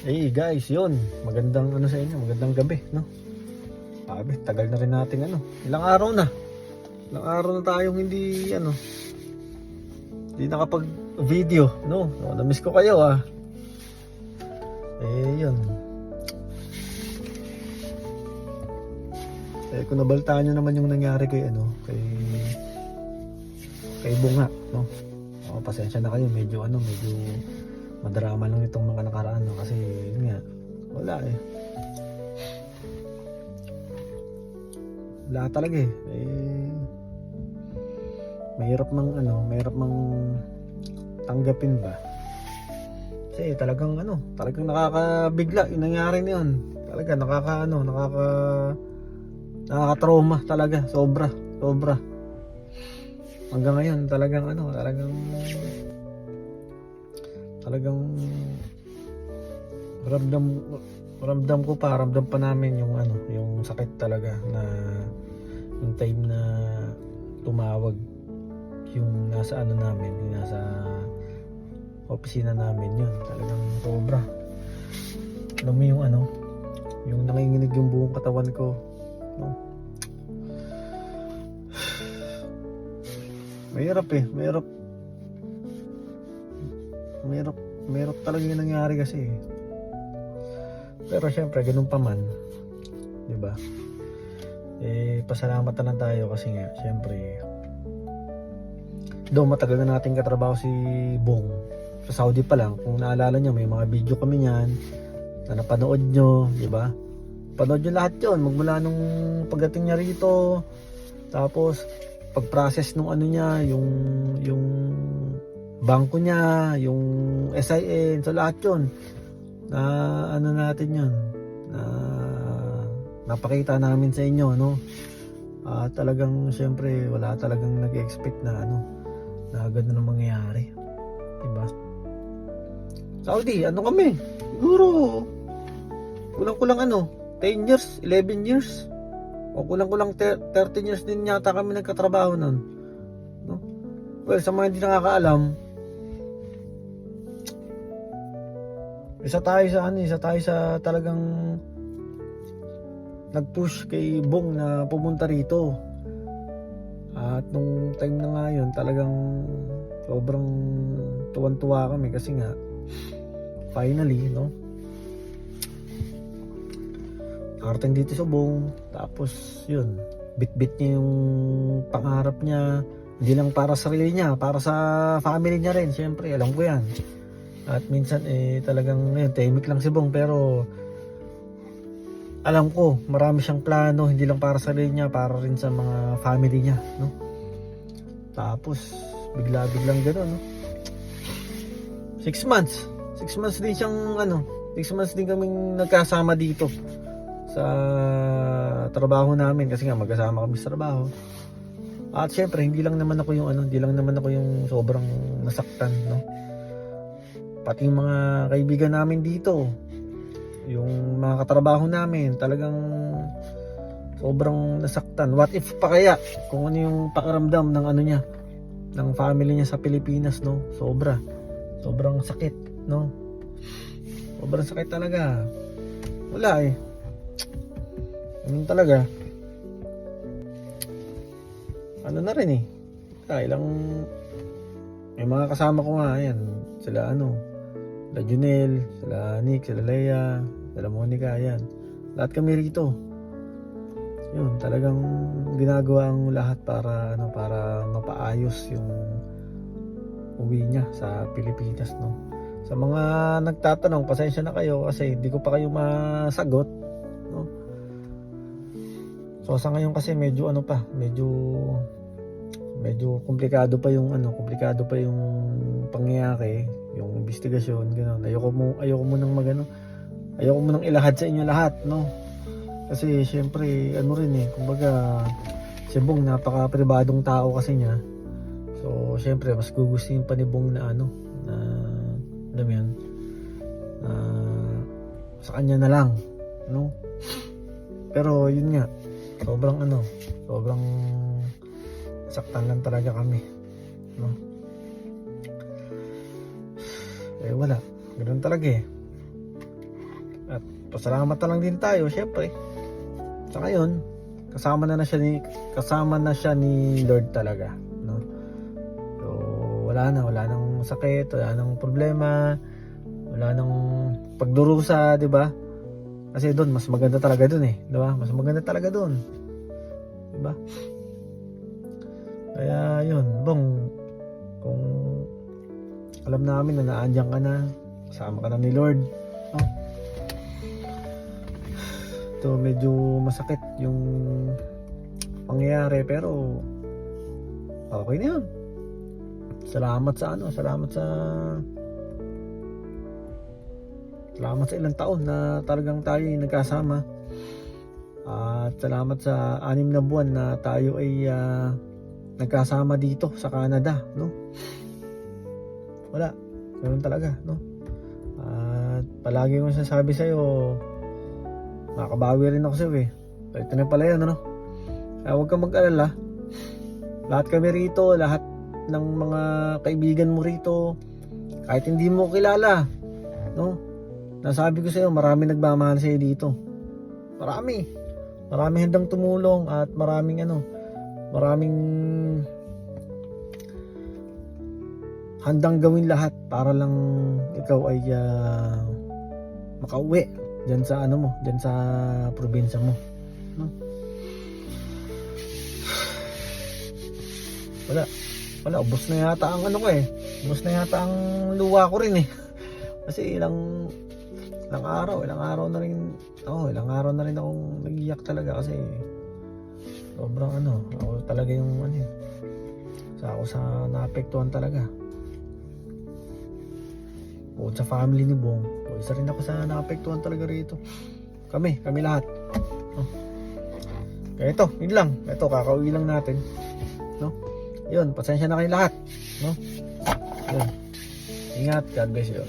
Eh guys, yun. Magandang ano sa inyo, magandang gabi, no? Sabi, tagal na rin natin ano. Ilang araw na. Ilang araw na tayong hindi ano, hindi nakapag-video, no? No, na-miss ko kayo ah. Eh yun. Eh kung nabaltaan nyo naman yung nangyari kay ano, kay Bunga, no? Oh, pasensya na kayo, medyo madrama lang itong mga nakaraan, no? Kasi yun nga, wala eh. Wala talaga eh. Mahirap mang tanggapin ba. Kasi talagang nakakabigla yung nangyari niyon. Talaga nakaka-trauma talaga, sobra. Hanggang ngayon talagang ramdam pa namin yung sakit talaga na yung time na tumawag yung nasa nasa opisina namin, yun talagang sobra. Alam mo yung nanginginig yung buong katawan ko, no? Mahirap talaga yung nangyari kasi. Pero syempre ganun pa man, 'di ba? Eh pasalamat na lang tayo kasi nga syempre matagal na nating katrabaho si Bong. Sa Saudi pa lang, kung naalala nyo, may mga video kami niyan na napanood nyo, 'di ba? Panood nyo lahat 'yon, magmula nung pagdating niya rito, tapos pag-process nung niya, yung bangko niya, yung SIN, so lahat 'yon na natin 'yon. Na napakita namin sa inyo, no? Talagang syempre wala talagang nag-expect na na ganun ang mangyayari, 'di ba? Saudi, kami? Siguro kulang 10 years, 11 years. O kulang 13 years din yata kami nagkatrabaho noon, no? Well, sa mga hindi nakakaalam, isa tayo sa talagang nag-push kay Bong na pumunta rito. At nung time na nga yun, talagang sobrang tuwan-tuwa kami kasi nga finally, no? Nakarating dito sa Bong, tapos yun, bit-bit niya yung pangarap niya, hindi lang para sa sarili niya, para sa family niya rin, syempre, alam ko yan. At minsan talagang tahimik lang si Bong, pero alam ko marami siyang plano, hindi lang para sa sarili niya, para rin sa mga family niya, no? Tapos biglang gano'n, no? 6 months din siyang 6 months din kaming nagkasama dito sa trabaho namin, kasi nga magkasama kami sa trabaho. At syempre hindi lang naman ako yung sobrang nasaktan, no? Pati yung mga kaibigan namin dito, yung mga katrabaho namin, talagang sobrang nasaktan. What if pa kaya kung ano yung pakiramdam ng niya, ng family niya sa Pilipinas, no? Sobrang sakit, no? Sobrang sakit talaga. Wala eh. Talaga. Na rin eh. May mga kasama ko nga, yan. Sila sila Junel, sila Nick, sila Leia, sila Monica, yan. Lahat kami rito. Yun, talagang ginagawa ang lahat para mapaayos yung uwi niya sa Pilipinas, no. Sa mga nagtatanong, pasensya na kayo kasi hindi ko pa kayo masagot, no. So sa ngayon kasi medyo komplikado pa yung pangyayari, yung investigasyon, gano'n. Ayoko mo nang ilahad sa inyo lahat, no? Kasi syempre kumbaga si Bong napaka-pribadong tao kasi niya. So syempre mas gugustuhin pa ni Bong na alam mo yan, sa kanya na lang, no? Pero yun nga, sobrang saktan lang talaga kami, no? Wala, ganoon talaga eh. At pasalamat na lang din tayo, syempre. Sa ngayon, kasama na siya ni Lord talaga, no? So, wala nang sakit, wala nang problema, wala nang pagdurusa, 'di ba? Kasi doon mas maganda talaga doon eh, 'di ba? Mas maganda talaga doon. 'Di ba? Kaya 'yun, Bong, kung alam namin na naandiyan ka na, kasama ka na ni Lord, no? So medyo masakit yung pangyayari, pero okay na yun. Salamat sa ilang taon na talagang tayo ay nagkasama. At salamat sa 6 na buwan na tayo ay nagkasama dito sa Canada, no? Wala, ganoon talaga, no? At palagi kong sasabi sa'yo, makabawi rin ako sa'yo eh. Ito na pala yun, ano? Kaya huwag kang mag-alala. Lahat kami rito, lahat ng mga kaibigan mo rito, kahit hindi mo kilala, no? Nasabi ko sa'yo, marami nagmamahal sa'yo dito. Marami handang tumulong at maraming handang gawin lahat para lang ikaw ay makauwi diyan sa diyan sa probinsya mo, no? Wala, ubos na yata ang ubos na yata ang luha ko rin eh. Kasi ilang araw na rin akong nag-iyak talaga, kasi sobrang ako talaga yung ako sa naapektuhan talaga. Bukod sa family ni Bong, isa rin ako sa naapektuhan talaga rito. Kami lahat, no? Kaya yun lang. Ito, kakauwi lang natin, no? Yun, pasensya na kayo lahat, no? Yun. Ingat, God bless you.